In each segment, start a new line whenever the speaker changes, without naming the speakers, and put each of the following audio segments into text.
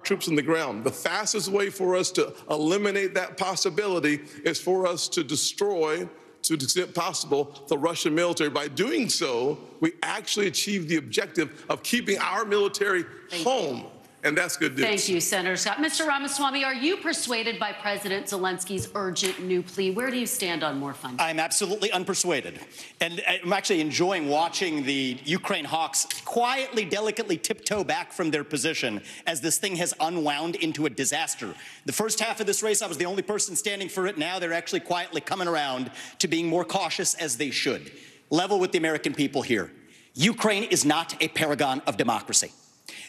troops on the ground. The fastest way for us to eliminate that possibility is for us to destroy, to the extent possible, the Russian military. By doing so, we actually achieve the objective of keeping our military home. And that's good news. Thank you, Senator Scott. Mr. Ramaswamy, are you persuaded by President Zelensky's urgent new plea? Where do you stand on more funding?
I'm absolutely unpersuaded. And I'm actually enjoying watching the Ukraine hawks quietly, delicately tiptoe back from their position as this thing has unwound into a disaster. The first half of this race, I was the only person standing for it. Now they're actually quietly coming around to being more cautious, as they should. Level with the American people here. Ukraine is not a paragon of democracy.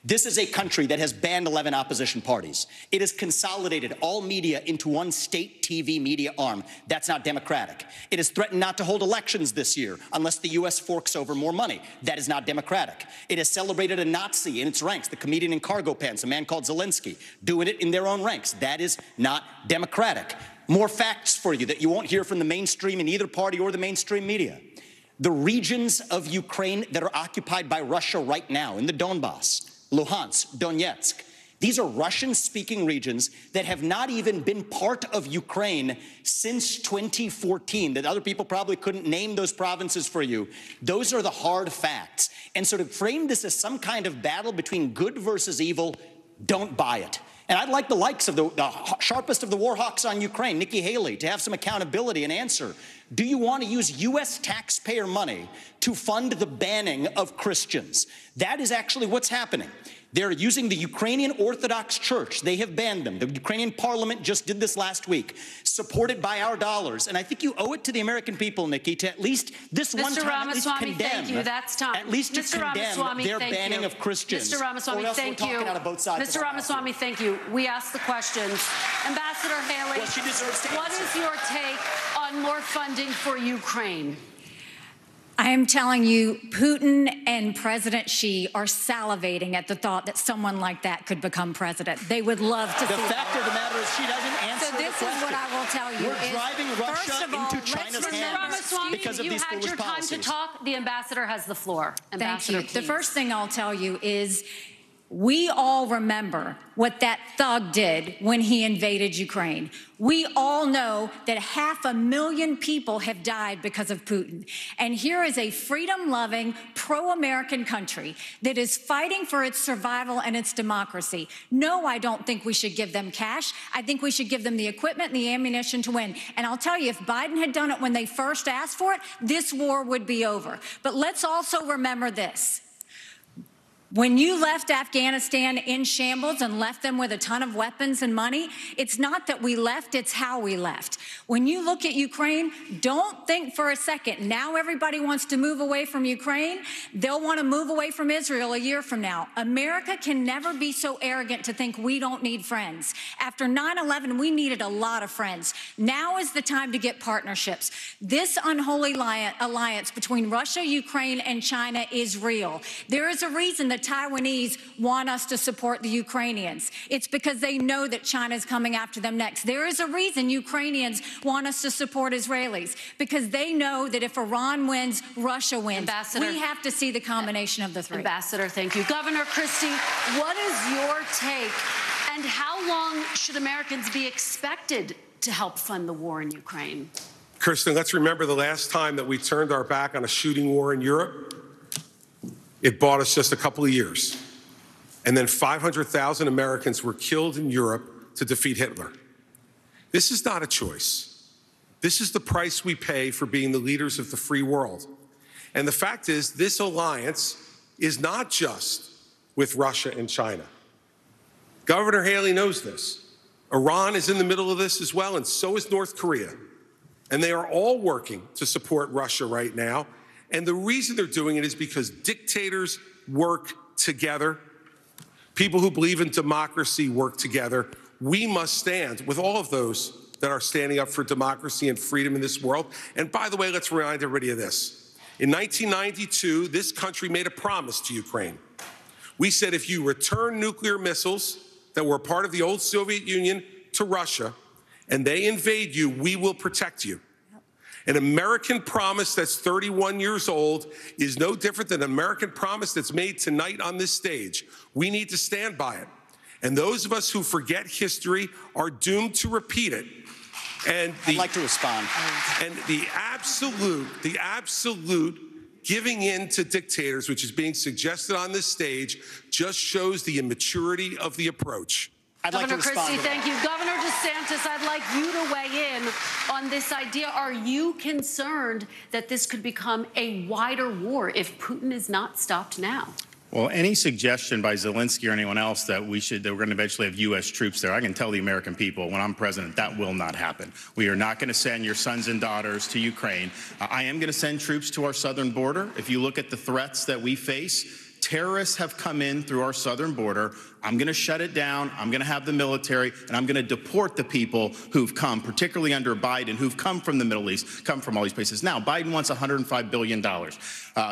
This is a country that has banned 11 opposition parties. It has consolidated all media into one state TV media arm. That's not democratic. It has threatened not to hold elections this year unless the U.S. forks over more money. That is not democratic. It has celebrated a Nazi in its ranks, the comedian in cargo pants, a man called Zelensky, doing it in their own ranks. That is not democratic. More facts for you that you won't hear from the mainstream in either party or the mainstream media. The regions of Ukraine that are occupied by Russia right now, in the Donbass, Luhansk, Donetsk. These are Russian-speaking regions that have not even been part of Ukraine since 2014, that other people probably couldn't name those provinces for you. Those are the hard facts. And so to frame this as some kind of battle between good versus evil, don't buy it. And I'd like the likes of the sharpest of the war hawks on Ukraine, Nikki Haley, to have some accountability and answer. Do you want to use U.S. taxpayer money to fund the banning of Christians? That is actually what's happening. They're using the Ukrainian Orthodox Church. They have banned them. The Ukrainian parliament just did this last week, supported by our dollars. And I think you owe it to the American people, Nikki, to at least this one time at least condemn.
Thank you. That's time.
At least to condemn their banning of Christians.
Mr. Ramaswamy, thank you. Mr. Ramaswamy, thank you. We asked the questions. Ambassador Haley,
well, she deserves to answer.
What is your take on more funding for Ukraine?
I am telling you, Putin and President Xi are salivating at the thought that someone like that could become president. They would love to see
that. The fact of the matter is she doesn't answer
the question. So this is what I will tell you.
We're driving Russia into China's hands because of these foolish policies.
You had your time to talk. The ambassador has the floor. Ambassador,
thank you. The first thing I'll tell you is we all remember what that thug did when he invaded Ukraine. We all know that 500,000 people have died because of Putin. And here is a freedom-loving, pro-American country that is fighting for its survival and its democracy. No, I don't think we should give them cash. I think we should give them the equipment and the ammunition to win. And I'll tell you, if Biden had done it when they first asked for it, this war would be over. But let's also remember this. When you left Afghanistan in shambles and left them with a ton of weapons and money, it's not that we left, it's how we left. When you look at Ukraine, don't think for a second, now everybody wants to move away from Ukraine. They'll want to move away from Israel a year from now. America can never be so arrogant to think we don't need friends. After 9/11, we needed a lot of friends. Now is the time to get partnerships. This unholy alliance between Russia, Ukraine, and China is real. There is a reason that Taiwanese want us to support the Ukrainians. It's because they know that China's coming after them next. There is a reason Ukrainians want us to support Israelis, because they know that if Iran wins, Russia wins.
Ambassador,
we have to see the combination of the three.
Ambassador, thank you. Governor Christie, what is your take, and how long should Americans be expected to help fund the war in Ukraine?
Kirsten, let's remember the last time that we turned our back on a shooting war in Europe. It bought us just a couple of years. And then 500,000 Americans were killed in Europe to defeat Hitler. This is not a choice. This is the price we pay for being the leaders of the free world. And the fact is, this alliance is not just with Russia and China. Governor Haley knows this. Iran is in the middle of this as well, and so is North Korea. And they are all working to support Russia right now. And the reason they're doing it is because dictators work together. People who believe in democracy work together. We must stand with all of those that are standing up for democracy and freedom in this world. And by the way, let's remind everybody of this. In 1992, this country made a promise to Ukraine. We said, if you return nuclear missiles that were part of the old Soviet Union to Russia and they invade you, we will protect you. An American promise that's 31 years old is no different than an American promise that's made tonight on this stage. We need to stand by it. And those of us who forget history are doomed to repeat it. And
I'd like to respond.
And the absolute giving in to dictators, which is being suggested on this stage, just shows the immaturity of the approach.
I'd like to
Governor
respond
Christie,
to that.
thank you. Governor DeSantis, I'd like you to weigh in on this idea. Are you concerned that this could become a wider war if Putin is not stopped now?
Well, any suggestion by Zelensky or anyone else that we're going to eventually have U.S. troops there, I can tell the American people when I'm president that will not happen. We are not going to send your sons and daughters to Ukraine. I am going to send troops to our southern border. If you look at the threats that we face, terrorists have come in through our southern border. I'm going to shut it down. I'm going to have the military, and I'm going to deport the people who've come, particularly under Biden, who've come from the Middle East, come from all these places. Now, Biden wants $105 billion.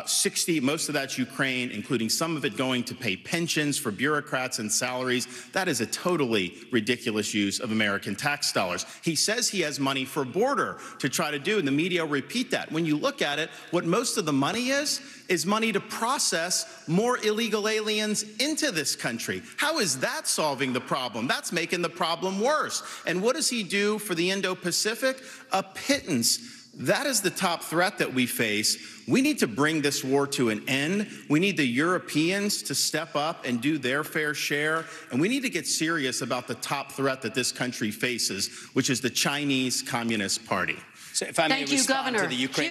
60, most of that's Ukraine, including some of it going to pay pensions for bureaucrats and salaries. That is a totally ridiculous use of American tax dollars. He says he has money for border to try to do, and the media repeat that. When you look at it, what most of the money is money to process more illegal aliens into this country. How is that solving the problem? That's making the problem worse. And what does he do for the Indo-Pacific? A pittance. That is the top threat that we face. We need to bring this war to an end. We need the Europeans to step up and do their fair share. And we need to get serious about the top threat that this country faces, which is the Chinese Communist Party.
So if I may
Thank you,
respond
Governor.
to the Ukraine.